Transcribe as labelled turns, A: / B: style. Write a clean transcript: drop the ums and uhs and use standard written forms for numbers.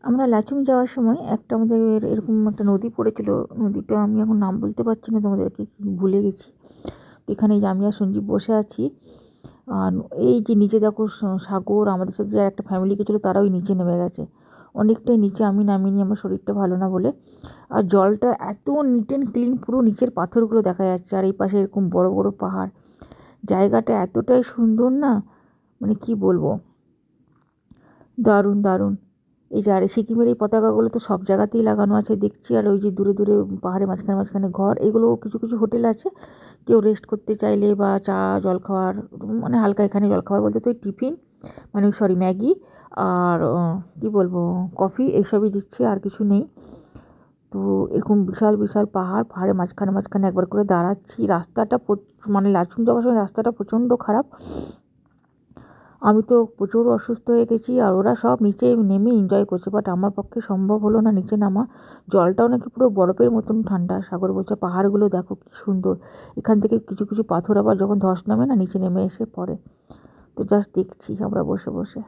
A: আমরা লাচুং যাওয়ার সময় একটা আমাদের এরকম একটা নদী পড়েছিল। নদীটা আমি এখন নাম বলতে পারছি না তোমাদেরকে, ভুলে গেছি। তো এখানে যে আমি আর সঞ্জীব বসে আছি, আর এই যে নিচে দেখো সাগর, আমাদের সাথে যে একটা ফ্যামিলি গেছিলো তারাও নিচে নেমে গেছে, অনেকটাই নিচে। আমি নামিনি, আমার শরীরটা ভালো না বলে। আর জলটা এত নিট অ্যান্ড ক্লিন, পুরো নিচের পাথরগুলো দেখা যাচ্ছে, আর এই পাশে এরকম বড় বড় পাহাড়। জায়গাটা এতটাই সুন্দর না, মানে কি বলবো, দারুণ দারুণ। এই যে আর সিকিমের এই পতাকাগুলো তো সব জায়গাতেই লাগানো আছে দেখছি। আর ওই যে দূরে দূরে পাহাড়ে মাঝখানে মাঝখানে ঘর, এগুলো কিছু কিছু হোটেল আছে। কেউ রেস্ট করতে চাইলে বা চা জল খাওয়ার, মানে হালকা এখানে জল খাওয়ার বলতে তো ওই টিফিন, মানে সরি ম্যাগি, আর কী বলবো, কফি, এইসবই দিচ্ছে, আর কিছু নেই। তো এরকম বিশাল বিশাল পাহাড়, পাহাড়ে মাঝখানে মাঝখানে একবার করে দাঁড়াচ্ছি। রাস্তাটা মানে লাচুং যাওয়ার সময় রাস্তাটা প্রচণ্ড খারাপ। আমি তো প্রচুর অসুস্থ হয়ে গেছি, আর ওরা সব নিচে নেমে এনজয় করছে, বাট আমার পক্ষে সম্ভব হলো না নিচে নামা। জলটাও নাকি পুরো বরফের মতন ঠান্ডা। সাগর বলছে পাহাড়গুলো দেখো কী সুন্দর, এখান থেকে কিছু কিছু পাথর আবার যখন ধস নামে না নিচে নেমে এসে পড়ে। তো জাস্ট দেখছি আমরা বসে বসে।